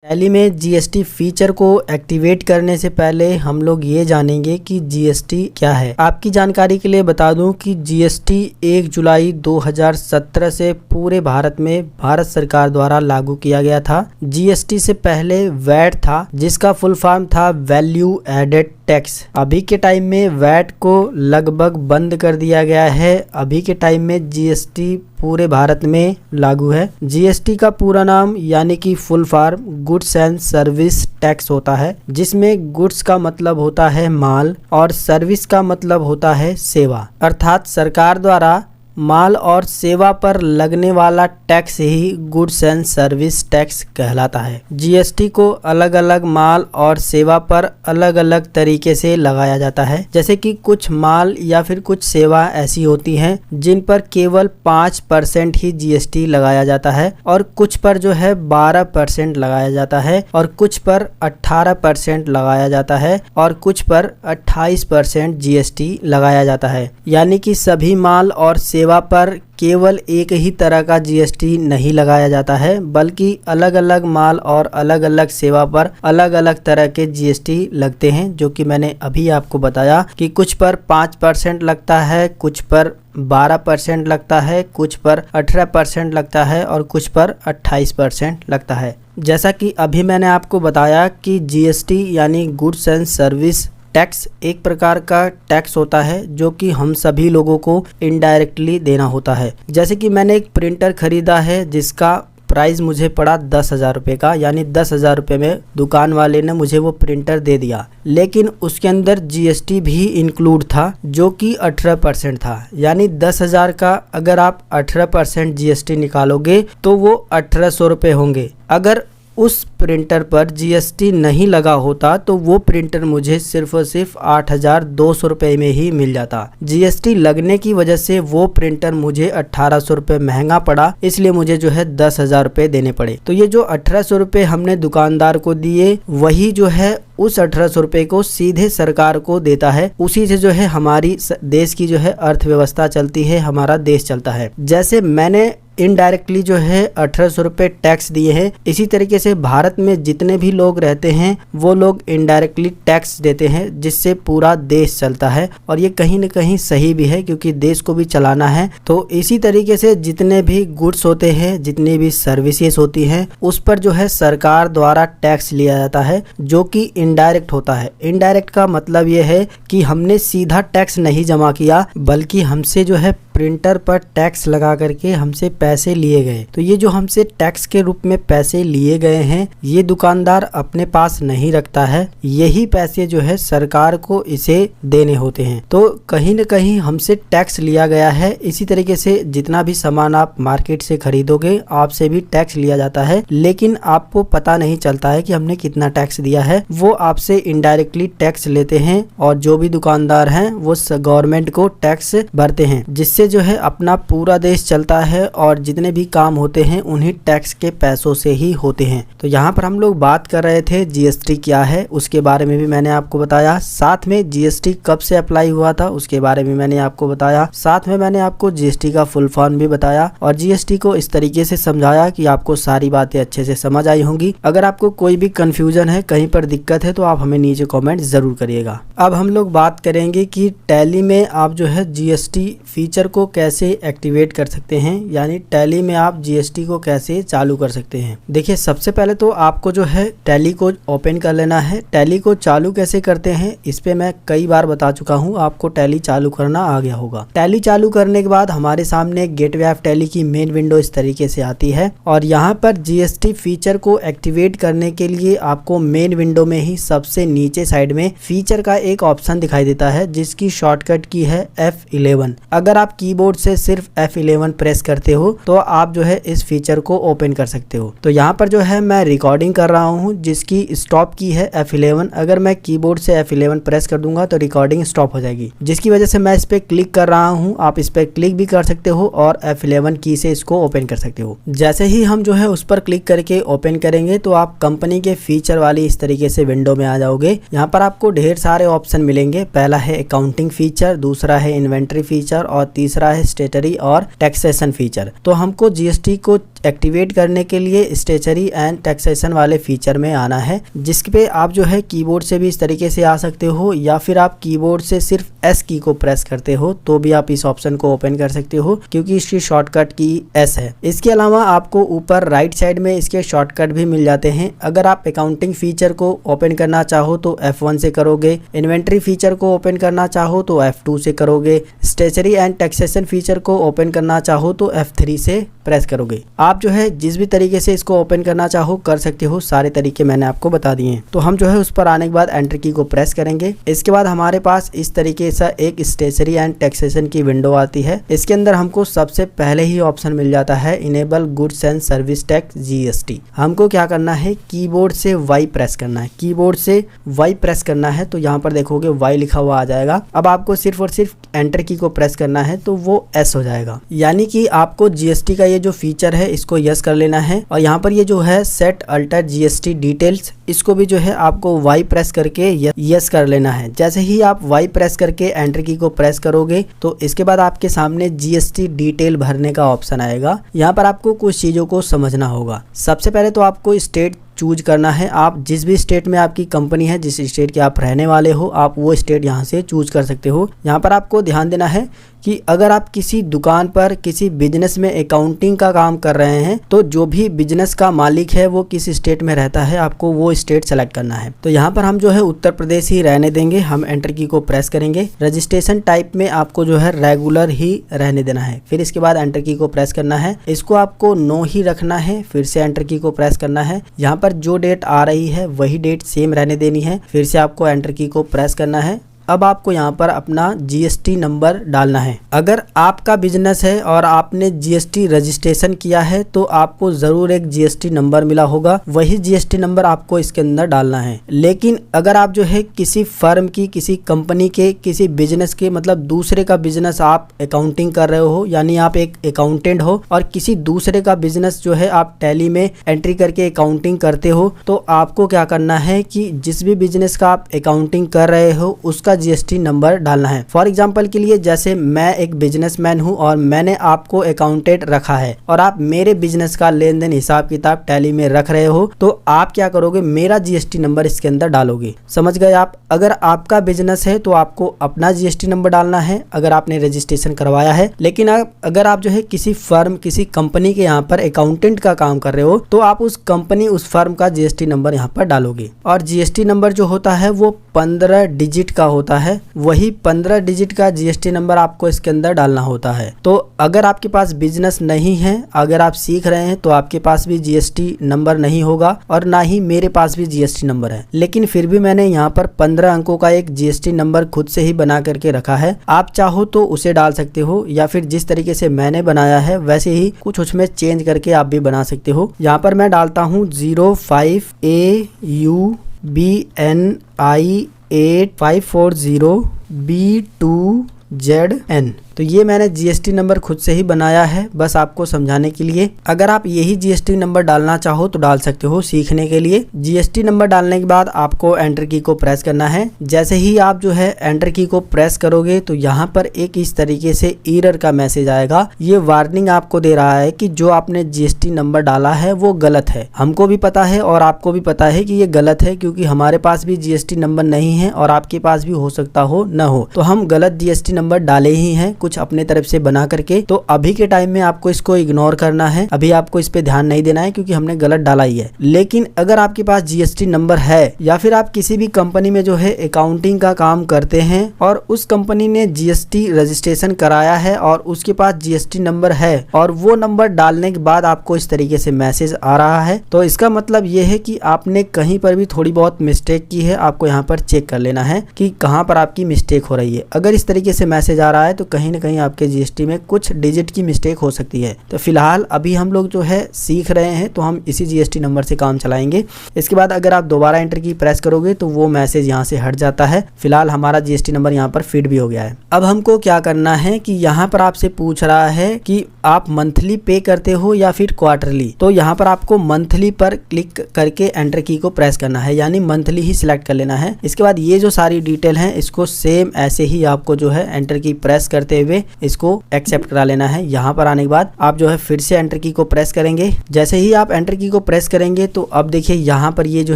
Tally में GST feature को activate करने से पहले हम लोग ये जानेंगे कि जीएसटी क्या है। आपकी जानकारी के लिए बता दूं कि जीएसटी 1 जुलाई 2017 से पूरे भारत में भारत सरकार द्वारा लागू किया गया था। जीएसटी से पहले वैट था, जिसका फुल फॉर्म था वैल्यू एडेड टैक्स। अभी के टाइम में वैट को लगभग बंद कर दिया गया है। अभी के टाइम में जीएसटी पूरे भारत में लागू है। जीएसटी का पूरा नाम यानी कि full form goods and service tax होता है, जिसमें गुड्स का मतलब होता है माल और सर्विस का मतलब होता है सेवा। अर्थात सरकार द्वारा माल और सेवा पर लगने वाला tax he goods and service tax कहलाता है। जीएसटी को अलग अलग माल और सेवा पर अलग अलग तरीके से लगाया जाता है। जैसे कि कुछ माल या फिर कुछ सेवा ऐसी होती हैं जिन पर केवल 5% ही जीएसटी लगाया जाता है और कुछ पर जो है 12% लगाया जाता है और कुछ पर 18% लगाया जाता है और कुछ पर 28% जीएसटी लगाया जाता है। यानी कि सभी माल और सेवा पर केवल एक ही तरह का जीएसटी नहीं लगाया जाता है, बल्कि अलग अलग माल और अलग अलग सेवा पर अलग अलग तरह के जीएसटी लगते हैं, जो कि मैंने अभी आपको बताया कि कुछ पर 5% लगता है, कुछ पर 12% लगता है, कुछ पर 18% लगता है और कुछ पर 28% लगता है। जैसा कि अभी मैंने आपको बताया कि जीएसटी यानी गुड्स एंड सर्विस टैक्स एक प्रकार का टैक्स होता है जो कि हम सभी लोगों को इनडायरेक्टली देना होता है। जैसे कि मैंने एक प्रिंटर खरीदा है जिसका प्राइस मुझे पड़ा 10,000 रुपये का, यानी 10,000 रुपये में दुकान वाले ने मुझे वो प्रिंटर दे दिया, लेकिन उसके अंदर जीएसटी भी इंक्लूड था जो कि 18% था। यानी 10,000 का अगर आप 18% जीएसटी निकालोगे तो वो 1,800 रुपये होंगे। अगर उस प्रिंटर पर जीएसटी नहीं लगा होता तो वो प्रिंटर मुझे सिर्फ और सिर्फ 8,200 रुपये में ही मिल जाता। जीएसटी लगने की वजह से वो प्रिंटर मुझे 1,800 रुपये महंगा पड़ा, इसलिए मुझे जो है 10,000 रुपये देने पड़े। तो ये जो 1,800 रुपये हमने दुकानदार को दिए, वही जो है उस 1,800 रुपये को सीधे सरकार को देता है। उसी से जो है हमारी देश की जो है अर्थव्यवस्था चलती है, हमारा देश चलता है। जैसे मैंने इनडायरेक्टली जो है 1,800 रुपये टैक्स दिए हैं, इसी तरीके से भारत में जितने भी लोग रहते हैं वो लोग इनडायरेक्टली टैक्स देते हैं, जिससे पूरा देश चलता है। और ये कहीं न कहीं सही भी है, क्योंकि देश को भी चलाना है। तो इसी तरीके से जितने भी गुड्स होते हैं, जितनी भी सर्विसेज होती हैं, उस पर जो है सरकार द्वारा टैक्स लिया जाता है, जो कि इनडायरेक्ट होता है। इनडायरेक्ट का मतलब ये है कि हमने सीधा टैक्स नहीं जमा किया, बल्कि हमसे जो है प्रिंटर पर टैक्स लगा करके हमसे पैसे लिए गए। तो ये जो हमसे टैक्स के रूप में पैसे लिए गए हैं, ये दुकानदार अपने पास नहीं रखता है, यही पैसे जो है सरकार को इसे देने होते हैं। तो कहीं न कहीं हमसे टैक्स लिया गया है। इसी तरीके से जितना भी सामान आप मार्केट से खरीदोगे, आपसे भी टैक्स लिया जाता है, लेकिन आपको पता नहीं चलता है कि हमने कितना टैक्स दिया है। वो आपसे इनडायरेक्टली टैक्स लेते हैं और जो भी दुकानदार हैं वो गवर्नमेंट को टैक्स भरते हैं, जिससे जो है अपना पूरा देश चलता है और जितने भी काम होते हैं उन्हीं टैक्स के पैसों से ही होते हैं। तो यहाँ पर हम लोग बात कर रहे थे जीएसटी क्या है, उसके बारे में भी मैंने आपको बताया। साथ में जीएसटी कब से अप्लाई हुआ था उसके बारे में मैंने आपको बताया। साथ में मैंने आपको जीएसटी का फुल फॉर्म भी बताया और जीएसटी को इस तरीके से समझाया कि आपको सारी बातें अच्छे से समझ आई होंगी। अगर आपको कोई भी कंफ्यूजन है, कहीं पर दिक्कत है, तो आप हमें नीचे कॉमेंट जरूर करिएगा। अब हम लोग बात करेंगे कि टैली में आप जो है जीएसटी फीचर को कैसे एक्टिवेट कर सकते हैं, यानी टैली में आप जीएसटी को कैसे चालू कर सकते हैं। देखिए, सबसे पहले तो आपको जो है टैली को ओपन कर लेना है। टैली को चालू कैसे करते हैं इस पे मैं कई बार बता चुका हूँ, आपको टैली चालू करना आ गया होगा। टैली चालू करने के बाद हमारे सामने गेटवे ऑफ टैली की मेन विंडो इस तरीके से आती है और यहाँ पर जीएसटी फीचर को एक्टिवेट करने के लिए आपको मेन विंडो में ही सबसे नीचे साइड में फीचर का एक ऑप्शन दिखाई देता है, जिसकी शॉर्टकट की है F11। अगर आप कीबोर्ड से सिर्फ F11 प्रेस करते हो तो आप जो है इस फीचर को ओपन कर सकते हो। तो यहाँ पर जो है मैं रिकॉर्डिंग कर रहा हूँ, जिसकी स्टॉप की है F11। अगर मैं कीबोर्ड से F11 प्रेस कर दूंगा तो रिकॉर्डिंग स्टॉप हो जाएगी, जिसकी वजह से मैं इस पे क्लिक कर रहा हूँ। आप इस पे क्लिक भी कर सकते हो और F11 की से इसको ओपन कर सकते हो। जैसे ही हम जो है उस पर क्लिक करके ओपन करेंगे तो आप कंपनी के फीचर वाली इस तरीके से विंडो में आ जाओगे। यहाँ पर आपको ढेर सारे ऑप्शन मिलेंगे। पहला है अकाउंटिंग फीचर, दूसरा है इन्वेंट्री फीचर और तीसरा तीसरा है स्टेटरी और टैक्सेशन फीचर। तो हमको जीएसटी को एक्टिवेट करने के लिए स्टेटरी एंड टैक्सेशन वाले फीचर में आना है, जिसके पे आप जो है कीबोर्ड से भी इस तरीके से आ सकते हो, या फिर आप कीबोर्ड से सिर्फ एस की को प्रेस करते हो तो भी आप इस ऑप्शन को ओपन कर सकते हो, क्योंकि इसकी शॉर्टकट की एस है। इसके अलावा आपको ऊपर राइट साइड में इसके शॉर्टकट भी मिल जाते हैं। अगर आप अकाउंटिंग फीचर को ओपन करना चाहो तो F1 से करोगे, इन्वेंट्री फीचर को ओपन करना चाहो तो F2 से करोगे, स्टेटरी एंड टैक्सेशन फीचर को ओपन करना चाहो तो F3 से प्रेस करोगे। आप जो है जिस भी तरीके से इसको ओपन करना चाहो कर सकते हो, सारे तरीके मैंने आपको बता दिए हैं। तो हम जो है उस पर आने के बाद एंटर की को प्रेस करेंगे। इसके बाद हमारे पास इस तरीके से एक स्टेटरी एंड टैक्सेशन की विंडो आती है। इसके अंदर हमको सबसे पहले ही ऑप्शन मिल जाता है enable goods and service tax GST. हमको क्या करना है, कीबोर्ड से वाई प्रेस करना है, कीबोर्ड से वाई प्रेस करना है। तो यहाँ पर देखोगे वाई लिखा हुआ आ जाएगा। अब आपको सिर्फ और सिर्फ एंटर की को प्रेस करना है तो वो एस हो जाएगा, यानी कि आपको जीएसटी का ये जो फीचर है इसको यस कर लेना है। और यहाँ पर ये जो है सेट अल्टर जीएसटी डिटेल्स, इसको भी जो है आपको वाई प्रेस करके यस कर लेना है। जैसे ही आप वाई प्रेस करके एंटर की को प्रेस करोगे तो इसके बाद आपके सामने जीएसटी डिटेल भरने का ऑप्शन आएगा। यहाँ पर आपको कुछ चीजों को समझना होगा। सबसे पहले तो आपको स्टेट चूज करना है। आप जिस भी स्टेट में आपकी कंपनी है, जिस स्टेट के आप रहने वाले हो, आप वो स्टेट यहाँ से चूज कर सकते हो। यहाँ पर आपको ध्यान देना है कि अगर आप किसी दुकान पर किसी बिजनेस में अकाउंटिंग का काम कर रहे हैं तो जो भी बिजनेस का मालिक है वो किस स्टेट में रहता है, आपको वो स्टेट सेलेक्ट करना है। तो यहाँ पर हम जो है उत्तर प्रदेश ही रहने देंगे। हम एंटर की को प्रेस करेंगे। रजिस्ट्रेशन टाइप में आपको जो है रेगुलर ही रहने देना है। फिर इसके बाद एंटर की को प्रेस करना है। इसको आपको नो ही रखना है। फिर से एंटर की को प्रेस करना है। यहाँ पर जो डेट आ रही है वही डेट सेम रहने देनी है। फिर से आपको एंटर की को प्रेस करना है। अब आपको यहाँ पर अपना जीएसटी नंबर डालना है। अगर आपका बिजनेस है और आपने जीएसटी रजिस्ट्रेशन किया है तो आपको ज़रूर एक जीएसटी नंबर मिला होगा, वही जीएसटी नंबर आपको इसके अंदर डालना है। लेकिन अगर आप जो है किसी फर्म की, किसी कंपनी के, किसी बिजनेस के, मतलब दूसरे का बिजनेस आप अकाउंटिंग कर रहे हो, यानी आप एक अकाउंटेंट हो और किसी दूसरे का बिजनेस जो है आप टैली में एंट्री करके अकाउंटिंग करते हो, तो आपको क्या करना है कि जिस भी बिजनेस का आप अकाउंटिंग कर रहे हो उसका जीएसटी नंबर डालना है। फॉर एग्जांपल के लिए, जैसे मैं एक बिजनेसमैन हूं और मैंने आपको अकाउंटेंट रखा है और आप मेरे बिजनेस का लेन देन हिसाब किताब टैली में रख रहे हो, तो आप क्या करोगे, मेरा जीएसटी नंबर इसके अंदर डालोगे। समझ गए आप? अगर आपका बिजनेस है तो आपको अपना जीएसटी नंबर डालना है अगर आपने रजिस्ट्रेशन करवाया है। लेकिन अगर आप जो है किसी फर्म, किसी कंपनी के यहाँ पर अकाउंटेंट का काम कर रहे हो तो आप उस कंपनी, उस फर्म का जीएसटी नंबर यहाँ पर डालोगे। और जीएसटी नंबर जो होता है वो 15 डिजिट का होता है। वही 15 डिजिट का जीएसटी नंबर आपको इसके अंदर डालना होता है। तो अगर आपके पास बिजनेस नहीं है, अगर आप सीख रहे हैं, तो आपके पास भी जीएसटी नंबर नहीं होगा और ना ही मेरे पास भी जीएसटी नंबर है। लेकिन फिर भी मैंने यहाँ पर 15 अंकों का एक जीएसटी नंबर खुद से ही बना करके रखा है। आप चाहो तो उसे डाल सकते हो, या फिर जिस तरीके से मैंने बनाया है वैसे ही कुछ उसमें चेंज करके आप भी बना सकते हो। यहाँ पर मैं डालता हूँ 05AUBNI8540B2ZN। तो ये मैंने जीएसटी नंबर खुद से ही बनाया है, बस आपको समझाने के लिए। अगर आप यही जीएसटी नंबर डालना चाहो तो डाल सकते हो सीखने के लिए। जीएसटी नंबर डालने के बाद आपको एंटर की को प्रेस करना है। जैसे ही आप जो है एंटर की को प्रेस करोगे तो यहाँ पर एक इस तरीके से एरर का मैसेज आएगा। ये वार्निंग आपको दे रहा है कि जो आपने जीएसटी नंबर डाला है वो गलत है। हमको भी पता है और आपको भी पता है कि ये गलत है, क्योंकि हमारे पास भी जीएसटी नंबर नहीं है और आपके पास भी हो सकता हो न हो। तो हम गलत जीएसटी नंबर डाले ही हैं कुछ अपने तरफ से बना करके। तो अभी के टाइम में आपको इसको इग्नोर करना है, अभी आपको इस पे ध्यान नहीं देना है क्योंकि हमने गलत डाला ही है। लेकिन अगर आपके पास जीएसटी नंबर है, या फिर आप किसी भी कंपनी में जो है अकाउंटिंग का काम करते हैं और उस कंपनी ने जीएसटी रजिस्ट्रेशन कराया है और उसके पास जीएसटी नंबर है और वो नंबर डालने के बाद आपको इस तरीके से मैसेज आ रहा है, तो इसका मतलब ये है कि आपने कहीं पर भी थोड़ी बहुत मिस्टेक की है। आपको यहाँ पर चेक कर लेना है कि कहाँ पर आपकी मिस्टेक हो रही है। अगर इस तरीके से मैसेज आ रहा है तो कहीं ना कहीं आपके जीएसटी में कुछ डिजिट की मिस्टेक हो सकती है। तो फिलहाल अभी हम लोग जो है सीख रहे हैं, तो हम इसी जीएसटी नंबर से काम चलाएंगे। इसके बाद अगर आप दोबारा एंटर की प्रेस करोगे तो वो मैसेज यहाँ से हट जाता है। फिलहाल हमारा जीएसटी नंबर यहाँ पर फिट भी हो गया है। अब हमको क्या करना है कि यहाँ पर आपसे पूछ रहा है कि आप मंथली पे करते हो या फिर क्वार्टरली। तो यहाँ पर आपको मंथली पर क्लिक करके एंटर की को प्रेस करना है, यानी मंथली ही सिलेक्ट कर लेना है। इसके बाद ये जो सारी डिटेल है इसको सेम ऐसे ही आपको जो है एंटर की प्रेस करते हुए हुए इसको एक्सेप्ट करा लेना है। यहाँ पर आने के बाद आप जो है फिर से एंटर की को प्रेस करेंगे। जैसे ही आप एंटर की को प्रेस करेंगे तो अब देखिए यहाँ पर ये जो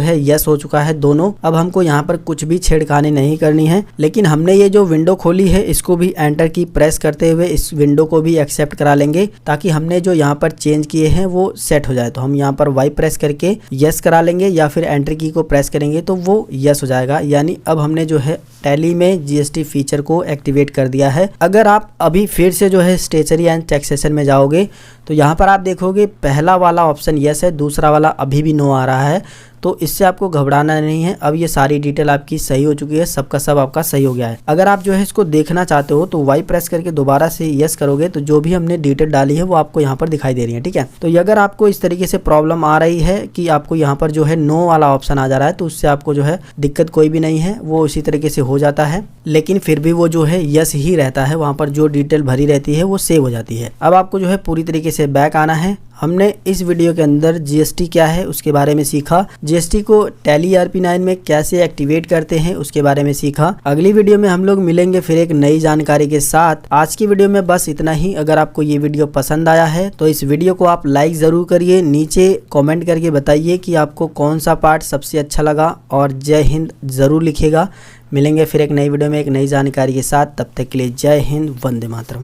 है यस हो चुका है दोनों। अब हमको यहाँ पर कुछ भी छेड़खानी नहीं करनी है, लेकिन हमने ये जो विंडो खोली है इसको भी एंटर की प्रेस करते हुए इस विंडो को भी एक्सेप्ट करा लेंगे, ताकि हमने जो यहाँ पर चेंज किए हैं वो सेट हो जाए। तो हम यहाँ पर वाई प्रेस करके यस करा लेंगे या फिर एंटर की को प्रेस करेंगे तो वो यस हो जाएगा। यानी अब हमने जो है टैली में जीएसटी फीचर को एक्टिवेट कर दिया है। अगर आप अभी फिर से जो है स्टेशनरी एंड टैक्सेशन में जाओगे तो यहाँ पर आप देखोगे पहला वाला ऑप्शन यस है, दूसरा वाला अभी भी नो आ रहा है। तो इससे आपको घबराना नहीं है, अब ये सारी डिटेल आपकी सही हो चुकी है, सबका सब आपका सही हो गया है। अगर आप जो है इसको देखना चाहते हो तो वाई प्रेस करके दोबारा से यस करोगे तो जो भी हमने डिटेल डाली है वो आपको यहाँ पर दिखाई दे रही है, ठीक है। तो अगर आपको इस तरीके से प्रॉब्लम आ रही है कि आपको यहाँ पर जो है नो वाला ऑप्शन आ जा रहा है तो उससे आपको जो है दिक्कत कोई भी नहीं है, वो इसी तरीके से हो जाता है, लेकिन फिर भी वो जो है यस ही रहता है, वहाँ पर जो डिटेल भरी रहती है वो सेव हो जाती है। अब आपको जो है पूरी तरीके से बैक आना है। हमने इस वीडियो के अंदर जीएसटी क्या है उसके बारे में सीखा, जीएसटी को टैली ERP9 में कैसे एक्टिवेट करते हैं उसके बारे में सीखा। अगली वीडियो में हम लोग मिलेंगे फिर एक नई जानकारी के साथ। आज की वीडियो में बस इतना ही। अगर आपको ये वीडियो पसंद आया है तो इस वीडियो को आप लाइक ज़रूर करिए, नीचे कॉमेंट करके बताइए कि आपको कौन सा पार्ट सबसे अच्छा लगा, और जय हिंद ज़रूर लिखिएगा। मिलेंगे फिर एक नई वीडियो में एक नई जानकारी के साथ, तब तक के लिए जय हिंद, वंदे मातरम।